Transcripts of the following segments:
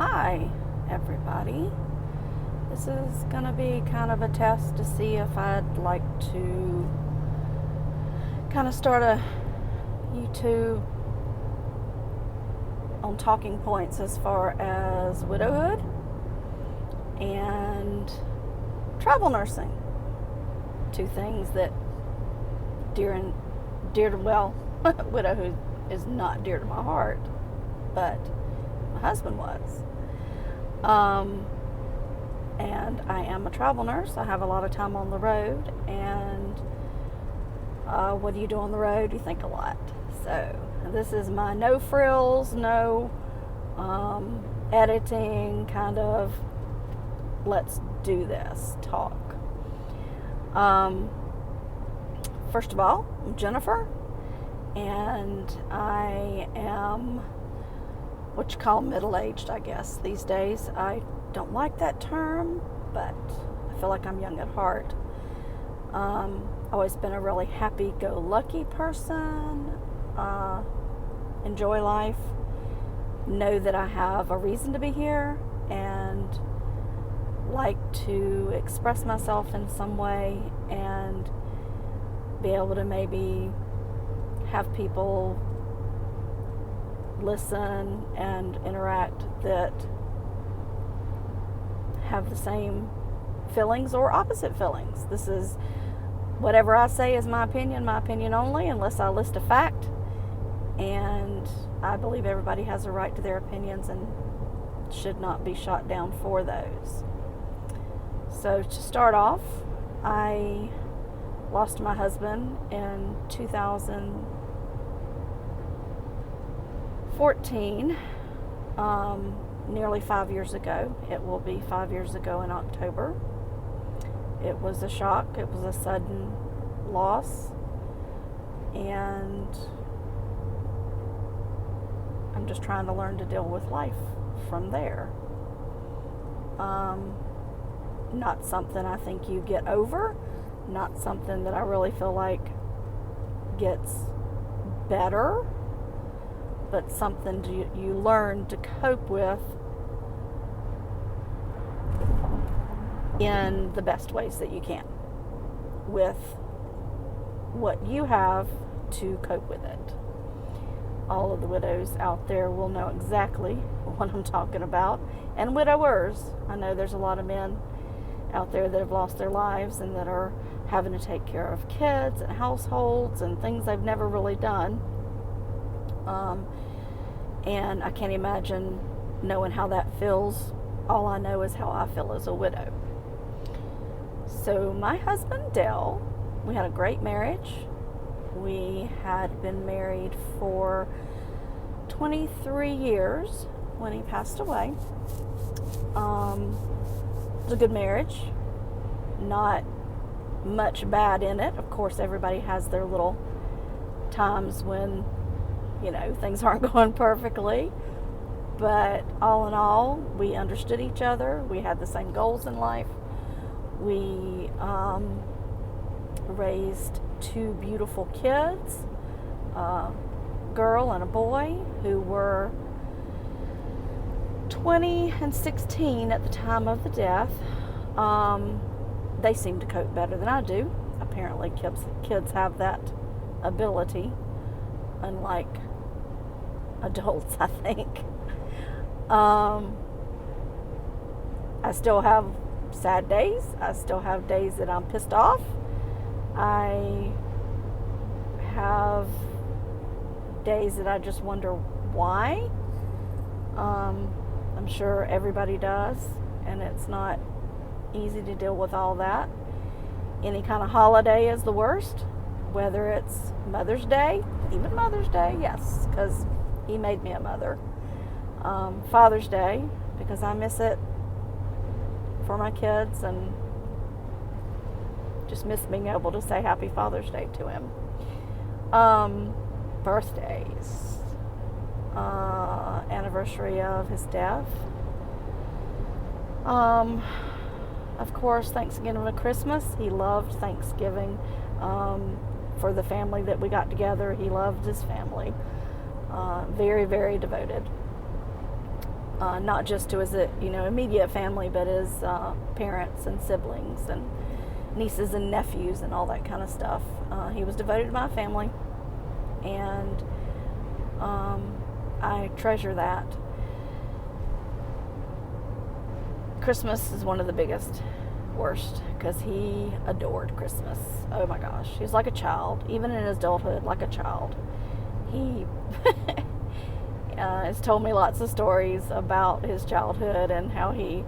Hi, everybody. This is going to be kind of a test to see if I'd like to kind of start a YouTube on talking points as far as widowhood and travel nursing. Two things that dear to, well, widowhood is not dear to my heart, but my husband was. And I am a travel nurse. I have a lot of time on the road, and what do you do on the road? You think a lot. So this is my no frills, no editing kind of let's do this talk. First of all, I'm Jennifer, and I am what you call middle-aged, I guess, these days. I don't like that term, but I feel like I'm young at heart. Always been a really happy-go-lucky person. Enjoy life. Know that I have a reason to be here, and like to express myself in some way and be able to maybe have people listen and interact that have the same feelings or opposite feelings. This is whatever I say is my opinion only, unless I list a fact. And I believe everybody has a right to their opinions and should not be shot down for those. So to start off, I lost my husband in 2014, nearly 5 years ago. It will be 5 years ago in October. It was a shock. It was a sudden loss, and I'm just trying to learn to deal with life from there. Not something I think you get over, not something that I really feel like gets better, but something you learn to cope with in the best ways that you can with what you have to cope with it. All of the widows out there will know exactly what I'm talking about, and widowers. I know there's a lot of men out there that have lost their lives and that are having to take care of kids and households and things they've never really done. And I can't imagine knowing how that feels. All I know is how I feel as a widow. So my husband, Dale, we had a great marriage. We had been married for 23 years when he passed away. It was a good marriage. Not much bad in it. Of course, everybody has their little times when, things aren't going perfectly. But all in all, we understood each other. We had the same goals in life. We raised two beautiful kids, a girl and a boy, who were 20 and 16 at the time of the death. They seem to cope better than I do. Apparently kids have that ability, unlike adults, I think. I still have sad days. I still have days that I'm pissed off. I have days that I just wonder why. I'm sure everybody does, and it's not easy to deal with all that. Any kind of holiday is the worst, whether it's Mother's Day, even Mother's Day, yes, because he made me a mother. Father's Day, because I miss it for my kids and just miss being able to say Happy Father's Day to him. Birthdays, anniversary of his death. Of course, Thanksgiving and Christmas. He loved Thanksgiving. For the family that we got together, he loved his family. Very, very devoted. not just to his immediate family, but his parents and siblings and nieces and nephews and all that kind of stuff. He was devoted to my family, and I treasure that. Christmas is one of the worst, because he adored Christmas. Oh my gosh, he was like a child, even in his adulthood, like a child. He has told me lots of stories about his childhood and how he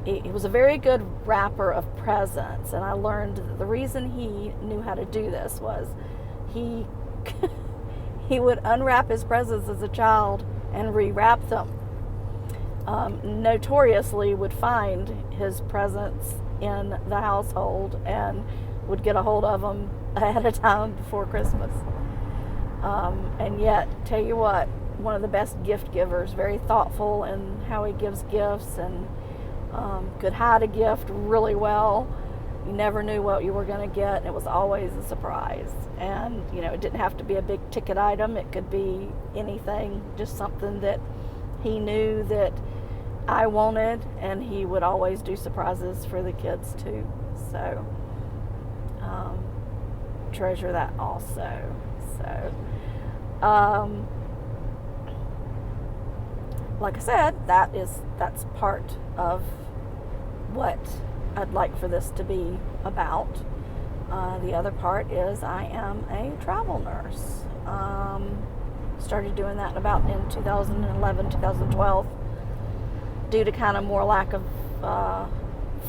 was a very good wrapper of presents, and I learned that the reason he knew how to do this was he would unwrap his presents as a child and rewrap them. Notoriously would find his presents in the household and would get a hold of them ahead of time before Christmas. And yet, tell you what, one of the best gift givers, very thoughtful in how he gives gifts, and could hide a gift really well. You never knew what you were going to get. It was always a surprise. And, it didn't have to be a big ticket item. It could be anything, just something that he knew that I wanted, and he would always do surprises for the kids too. So, treasure that also. So, like I said, that's part of what I'd like for this to be about. The other part is I am a travel nurse. Started doing that in 2011, 2012, due to kind of more lack of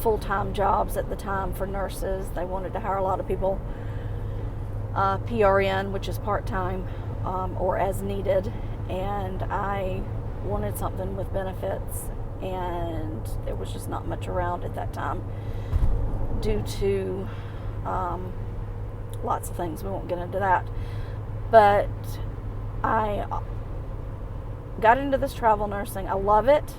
full-time jobs at the time for nurses. They wanted to hire a lot of people, PRN, which is part-time, or as needed, and I wanted something with benefits, and there was just not much around at that time due to lots of things. We won't get into that, but I got into this travel nursing. I love it.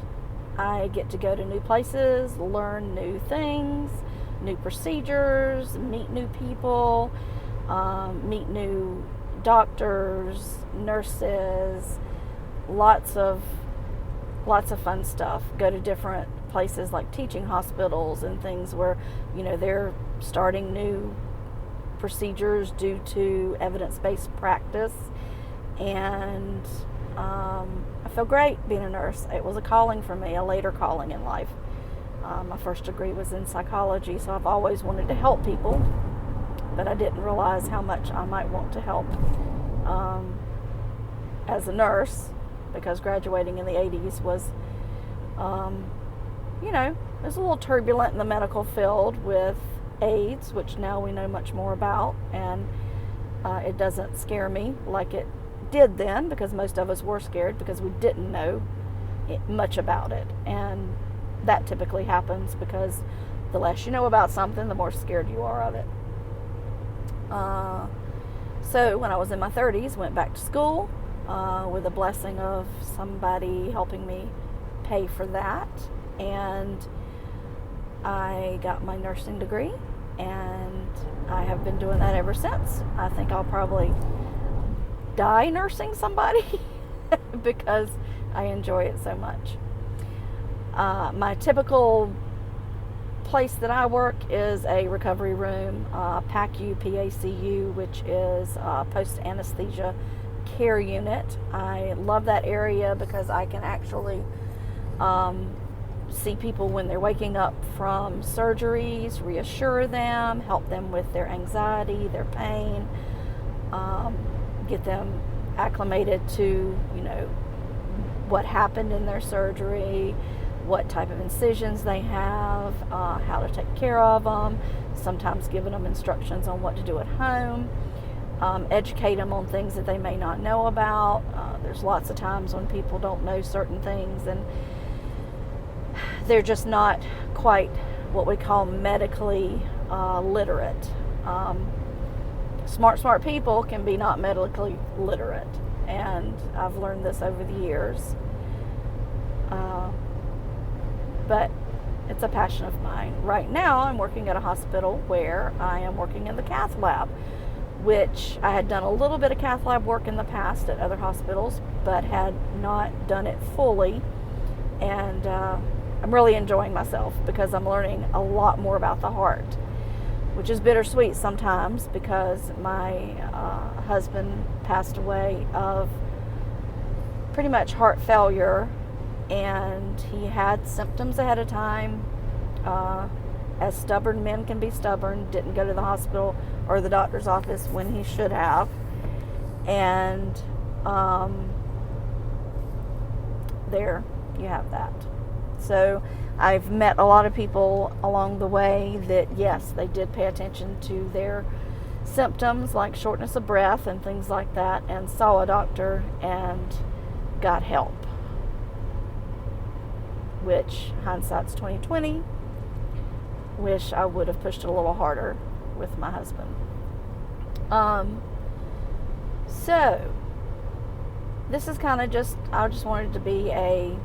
I get to go to new places, learn new things, new procedures, meet new people, meet new doctors, nurses, lots of fun stuff. Go to different places like teaching hospitals and things where, they're starting new procedures due to evidence-based practice. And I feel great being a nurse. It was a calling for me, a later calling in life. My first degree was in psychology, so I've always wanted to help people, but I didn't realize how much I might want to help as a nurse, because graduating in the 80s was, it was a little turbulent in the medical field with AIDS, which now we know much more about, and it doesn't scare me like it did then, because most of us were scared because we didn't know much about it. And that typically happens because the less you know about something, the more scared you are of it. So when I was in my 30s, went back to school with the blessing of somebody helping me pay for that, and I got my nursing degree, and I have been doing that ever since. I think I'll probably die nursing somebody because I enjoy it so much. My typical place that I work is a recovery room, PACU, which is post-anesthesia care unit. I love that area because I can actually see people when they're waking up from surgeries, reassure them, help them with their anxiety, their pain, get them acclimated to, what happened in their surgery, what type of incisions they have, how to take care of them, sometimes giving them instructions on what to do at home, educate them on things that they may not know about. There's lots of times when people don't know certain things and they're just not quite what we call medically literate. Smart people can be not medically literate, and I've learned this over the years. But it's a passion of mine. Right now, I'm working at a hospital where I am working in the cath lab, which I had done a little bit of cath lab work in the past at other hospitals, but had not done it fully. And I'm really enjoying myself because I'm learning a lot more about the heart, which is bittersweet sometimes because my husband passed away of pretty much heart failure, and he had symptoms ahead of time. As stubborn men can be stubborn, didn't go to the hospital or the doctor's office when he should have. And there you have that. So I've met a lot of people along the way that, yes, they did pay attention to their symptoms like shortness of breath and things like that, and saw a doctor and got help, which hindsight's 2020. Wish I would have pushed it a little harder with my husband. So this is kind of just, I just wanted to be a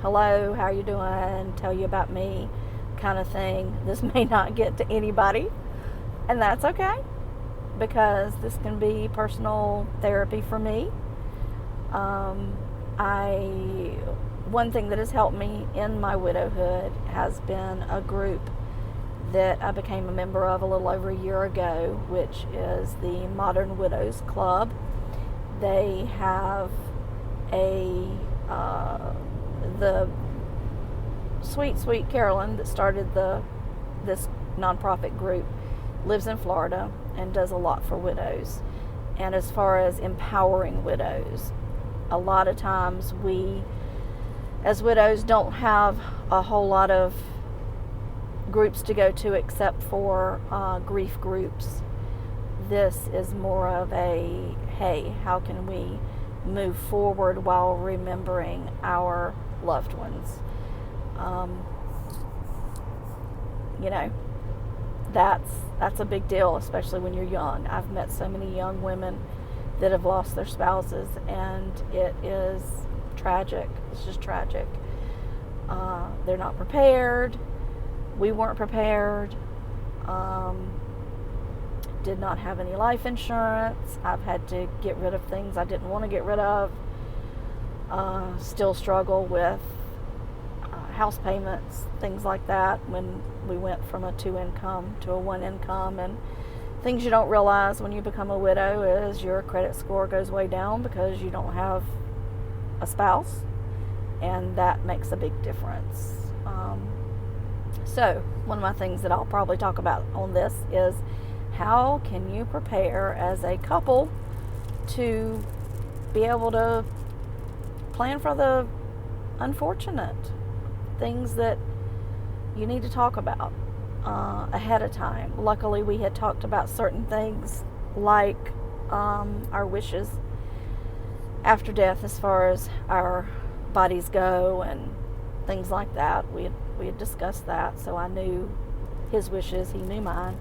hello, how you doing, tell you about me kind of thing. This may not get to anybody, and that's okay, because this can be personal therapy for me. One thing that has helped me in my widowhood has been a group that I became a member of a little over a year ago, which is the Modern Widows Club. They have the sweet Carolyn that started this nonprofit group lives in Florida and does a lot for widows. And as far as empowering widows, a lot of times we as widows don't have a whole lot of groups to go to except for grief groups. This is more of a, hey, how can we move forward while remembering our loved ones? That's a big deal, especially when you're young. I've met so many young women that have lost their spouses, and it is tragic. It's just tragic. They're not prepared. We weren't prepared. Did not have any life insurance. I've had to get rid of things I didn't want to get rid of. Still struggle with house payments, things like that, when we went from a 2-income to a 1-income. And things you don't realize when you become a widow is your credit score goes way down because you don't have a spouse, and that makes a big difference. So one of my things that I'll probably talk about on this is how can you prepare as a couple to be able to plan for the unfortunate things that you need to talk about ahead of time. Luckily, we had talked about certain things like our wishes after death as far as our bodies go and things like that. We had discussed that, so I knew his wishes, he knew mine.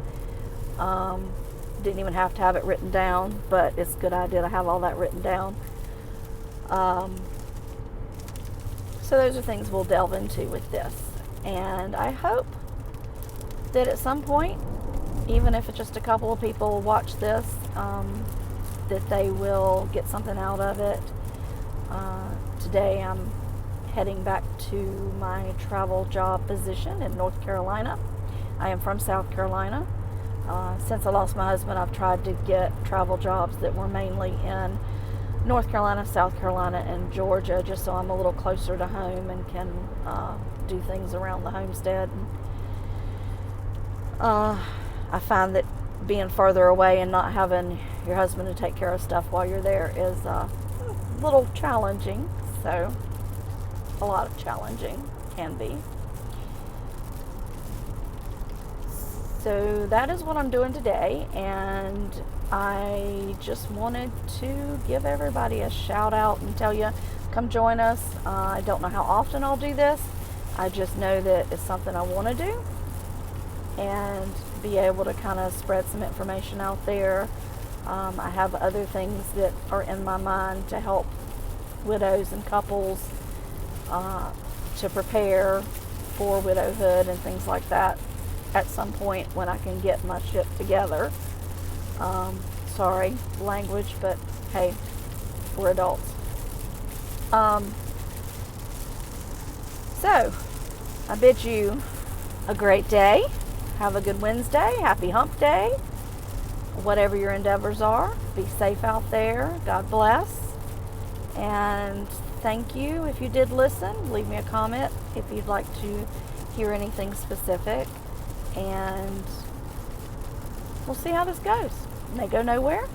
Didn't even have to have it written down, but it's a good idea to have all that written down. So those are things we'll delve into with this. And I hope that at some point, even if it's just a couple of people watch this, that they will get something out of it. Today I'm heading back to my travel job position in North Carolina. I am from South Carolina. Since I lost my husband, I've tried to get travel jobs that were mainly in North Carolina, South Carolina, and Georgia, just so I'm a little closer to home and can do things around the homestead. I find that being further away and not having your husband to take care of stuff while you're there is a little challenging. So a lot of challenging can be. So that is what I'm doing today, and I just wanted to give everybody a shout out and tell you, come join us. I don't know how often I'll do this. I just know that it's something I want to do and be able to kind of spread some information out there. I have other things that are in my mind to help widows and couples to prepare for widowhood and things like that at some point when I can get my shit together. Sorry, language, but hey, we're adults. So, I bid you a great day. Have a good Wednesday. Happy hump day. Whatever your endeavors are, be safe out there. God bless. And thank you if you did listen. Leave me a comment if you'd like to hear anything specific. And we'll see how this goes. May go nowhere.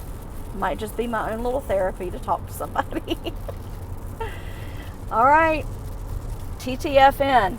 Might just be my own little therapy to talk to somebody. All right. TTFN.